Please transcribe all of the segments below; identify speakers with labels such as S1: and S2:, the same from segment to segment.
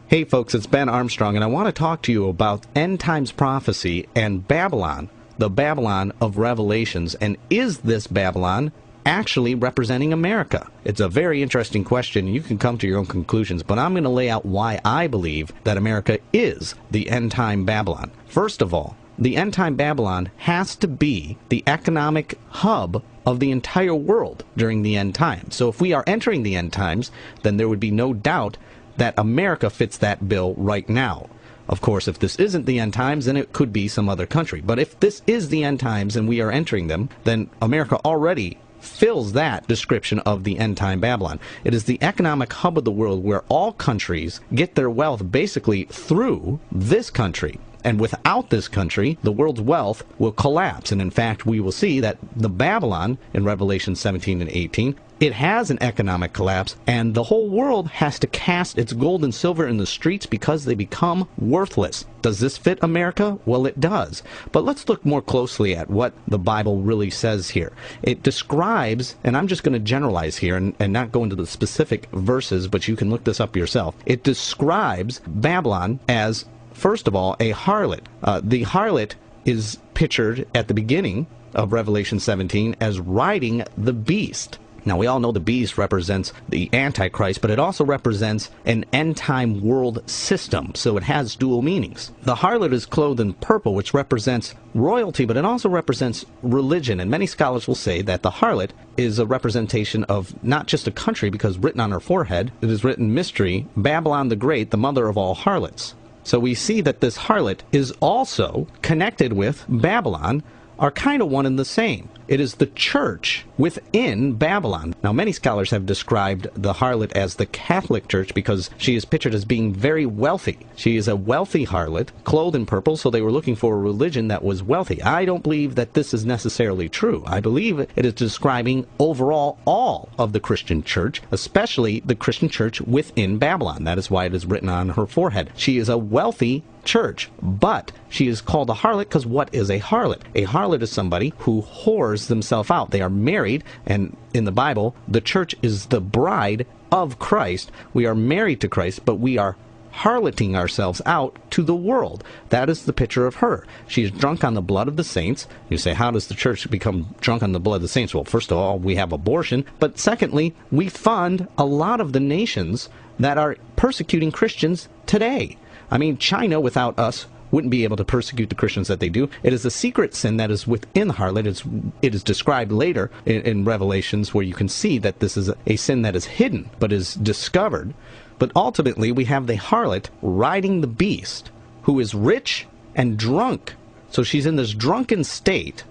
S1: Hey folks, it's Ben Armstrong, and I want to talk to you about end times prophecy and Babylon, the Babylon of Revelations. And is this Babylon actually representing America? It's a very interesting question. You can come to your own conclusions, but I'm going to lay out why I believe that America is the end time Babylon. First of all, the end time Babylon has to be the economic hub of the entire world during the end times. So if we are entering the end times, then there would be no doubt that America fits that bill right now. Of course, if this isn't the end times, then it could be some other country. But if this is the end times and we are entering them, then America already fills that description of the end time Babylon. It is the economic hub of the world where all countries get their wealth basically through this country. And without this country, the world's wealth will collapse. And in fact, we will see that the Babylon in Revelation 17 and 18, it has an economic collapse, and the whole world has to cast its gold and silver in the streets because they become worthless. Does this fit America? Well, it does. But let's look more closely at what the Bible really says here. It describes, and I'm just going to generalize here and not go into the specific verses, but you can look this up yourself. It describes Babylon as, first of all, a harlot. The harlot is pictured at the beginning of Revelation 17 as riding the beast. Now, we all know the beast represents the Antichrist, but it also represents an end-time world system, so it has dual meanings. The harlot is clothed in purple, which represents royalty, but it also represents religion, and many scholars will say that the harlot is a representation of not just a country, because written on her forehead, it is written mystery, Babylon the Great, the mother of all harlots. So we see that this harlot is also connected with Babylon, are kind of one and the same. It is the church within Babylon. Now, many scholars have described the harlot as the Catholic Church because she is pictured as being very wealthy. She is a wealthy harlot, clothed in purple, so they were looking for a religion that was wealthy. I don't believe that this is necessarily true. I believe it is describing overall all of the Christian church, especially the Christian church within Babylon. That is why it is written on her forehead. She is a wealthy church, but she is called a harlot because what is a harlot? A harlot is somebody who whores themselves out. They are married, and in the Bible, the church is the bride of Christ. We are married to Christ, but we are harloting ourselves out to the world. That is the picture of her. She is drunk on the blood of the saints. You say, how does the church become drunk on the blood of the saints? Well, first of all, we have abortion, but secondly, we fund a lot of the nations that are persecuting Christians today. I mean, China, without us, wouldn't be able to persecute the Christians that they do. It is a secret sin that is within the harlot. It is described later in Revelations, where you can see that this is a sin that is hidden, but is discovered. But ultimately, we have the harlot riding the beast, who is rich and drunk. So she's in this drunken state,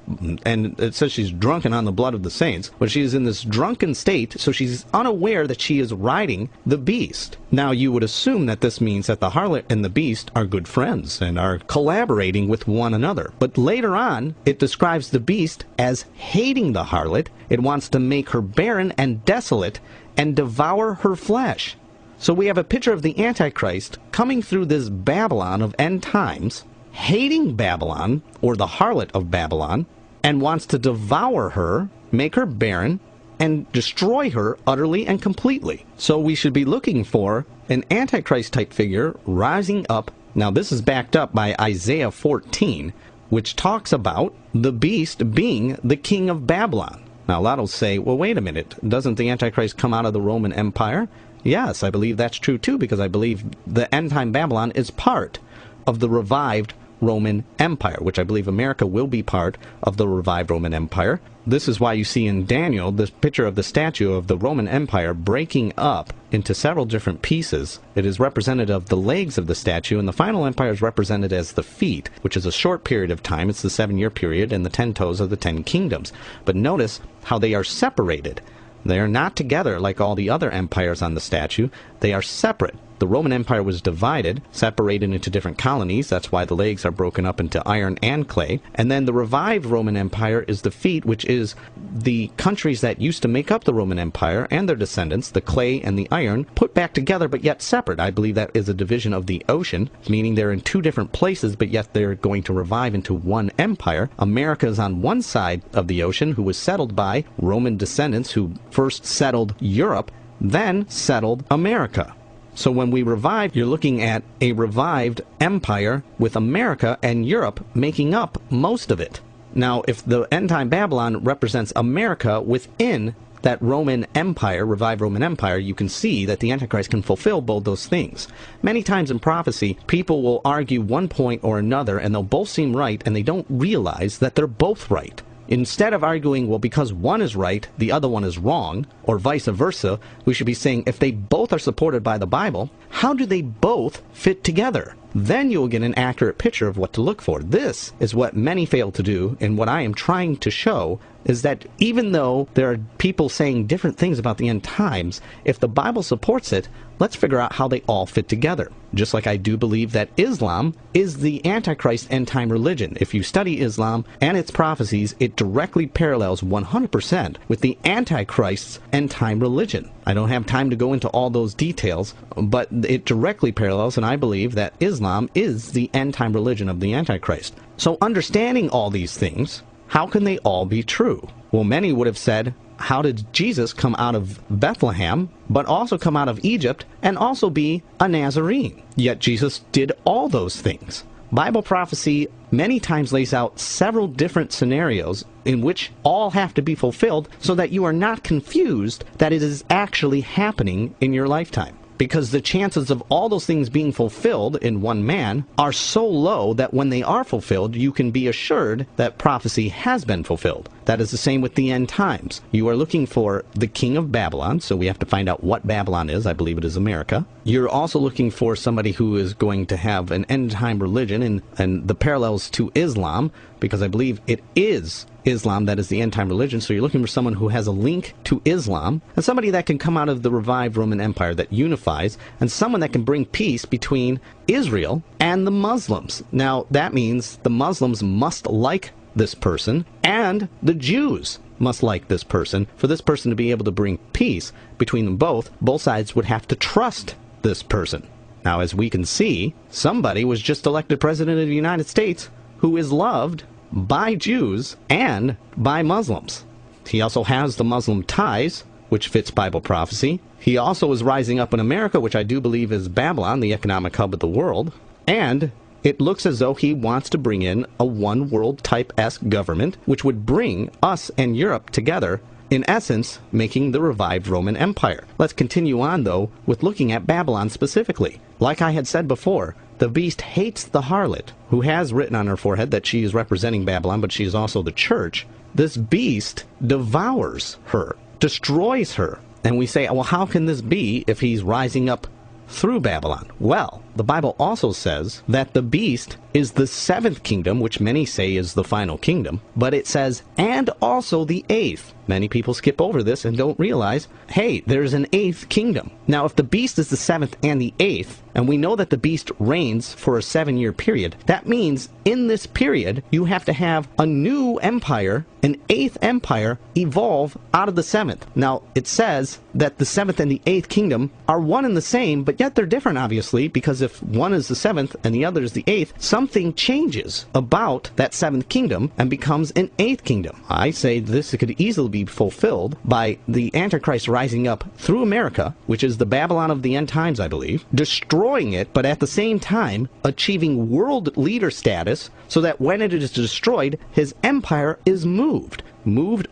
S1: and it says she's drunken on the blood of the saints, but she is in this drunken state, so she's unaware that she is riding the beast. Now, you would assume that this means that the harlot and the beast are good friends and are collaborating with one another. But later on, it describes the beast as hating the harlot. It wants to make her barren and desolate and devour her flesh. So we have a picture of the Antichrist coming through this Babylon of end times, hating Babylon, or the harlot of Babylon, and wants to devour her, make her barren, and destroy her utterly and completely. So we should be looking for an Antichrist-type figure rising up. Now, this is backed up by Isaiah 14, which talks about the beast being the king of Babylon. Now, a lot will say, well, wait a minute, doesn't the Antichrist come out of the Roman Empire? Yes, I believe that's true too, because I believe the end-time Babylon is part of the revived Roman Empire, which I believe America will be part of the revived Roman Empire. This is why you see in Daniel this picture of the statue of the Roman Empire breaking up into several different pieces. It is representative of the legs of the statue, and the final empire is represented as the feet, which is a short period of time. It's the 7-year period, and the 10 toes of the 10 kingdoms. But notice how they are separated. They are not together like all the other empires on the statue. They are separate. The Roman Empire was divided, separated into different colonies. That's why the legs are broken up into iron and clay. And then the revived Roman Empire is the feet, which is the countries that used to make up the Roman Empire and their descendants, the clay and the iron, put back together but yet separate. I believe that is a division of the ocean, meaning they're in two different places, but yet they're going to revive into one empire. America is on one side of the ocean, who was settled by Roman descendants who first settled Europe, then settled America. So when we revive, you're looking at a revived empire with America and Europe making up most of it. Now, if the end-time Babylon represents America within that Roman Empire, revived Roman Empire, you can see that the Antichrist can fulfill both those things. Many times in prophecy, people will argue one point or another, and they'll both seem right, and they don't realize that they're both right. Instead of arguing, well, because one is right, the other one is wrong, or vice versa, we should be saying, if they both are supported by the Bible, how do they both fit together? Then you'll get an accurate picture of what to look for. This is what many fail to do, and what I am trying to show is that even though there are people saying different things about the end times, if the Bible supports it, let's figure out how they all fit together. Just like I do believe that Islam is the Antichrist end-time religion. If you study Islam and its prophecies, it directly parallels 100% with the Antichrist's end-time religion. I don't have time to go into all those details, but it directly parallels, and I believe that Islam is the end-time religion of the Antichrist. So understanding all these things, how can they all be true? Well, many would have said, how did Jesus come out of Bethlehem, but also come out of Egypt, and also be a Nazarene? Yet Jesus did all those things. Bible prophecy many times lays out several different scenarios in which all have to be fulfilled so that you are not confused that it is actually happening in your lifetime. Because the chances of all those things being fulfilled in one man are so low that when they are fulfilled, you can be assured that prophecy has been fulfilled. That is the same with the end times. You are looking for the king of Babylon, so we have to find out what Babylon is. I believe it is America. You're also looking for somebody who is going to have an end-time religion and the parallels to Islam, because I believe it is Islam that is the end-time religion. So you're looking for someone who has a link to Islam, and somebody that can come out of the revived Roman Empire that unifies, and someone that can bring peace between Israel and the Muslims. Now, that means the Muslims must like this person, and the Jews must like this person. For this person to be able to bring peace between them both sides would have to trust this person. Now, as we can see, somebody was just elected president of the United States who is loved by Jews and by Muslims. He also has the Muslim ties, which fits Bible prophecy. He also is rising up in America, which I do believe is Babylon, the economic hub of the world. And it looks as though he wants to bring in a one-world type-esque government, which would bring us and Europe together, in essence, making the revived Roman Empire. Let's continue on, though, with looking at Babylon specifically. Like I had said before, the beast hates the harlot, who has written on her forehead that she is representing Babylon, but she is also the church. This beast devours her, destroys her. And we say, well, how can this be if he's rising up through Babylon? Well, the Bible also says that the beast is the seventh kingdom, which many say is the final kingdom, but it says, and also the eighth. Many people skip over this and don't realize, hey, there's an eighth kingdom. Now, if the beast is the seventh and the eighth, and we know that the beast reigns for a 7-year period, that means in this period, you have to have a new empire, an eighth empire, evolve out of the seventh. Now, it says that the seventh and the eighth kingdom are one and the same, but yet they're different, obviously, because if one is the seventh and the other is the eighth, something changes about that seventh kingdom and becomes an eighth kingdom. I say this could easily be fulfilled by the Antichrist rising up through America, which is the Babylon of the end times, I believe, destroying it, but at the same time achieving world leader status, so that when it is destroyed, his empire is moved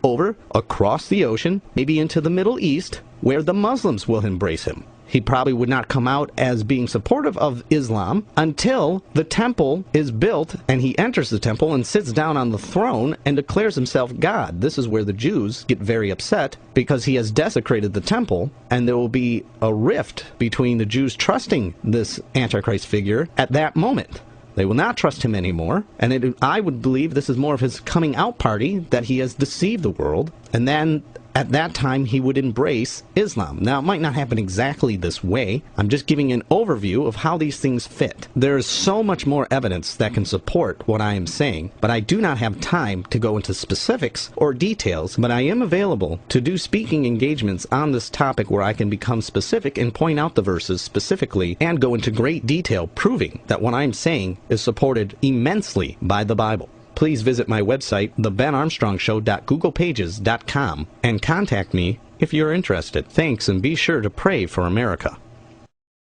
S1: over across the ocean, maybe into the Middle East, where the Muslims will embrace him. He probably would not come out as being supportive of Islam until the temple is built and he enters the temple and sits down on the throne and declares himself God. This is where the Jews get very upset, because he has desecrated the temple, and there will be a rift between the Jews trusting this Antichrist figure at that moment. They will not trust him anymore, and I would believe this is more of his coming out party, that he has deceived the world, and then at that time he would embrace Islam. Now, it might not happen exactly this way. I'm just giving an overview of how these things fit. There is so much more evidence that can support what I am saying, but I do not have time to go into specifics or details, but I am available to do speaking engagements on this topic where I can become specific and point out the verses specifically and go into great detail proving that what I'm saying is supported immensely by the Bible. Please visit my website, thebenarmstrongshow.googlepages.com, and contact me if you're interested. Thanks, and be sure to pray for America.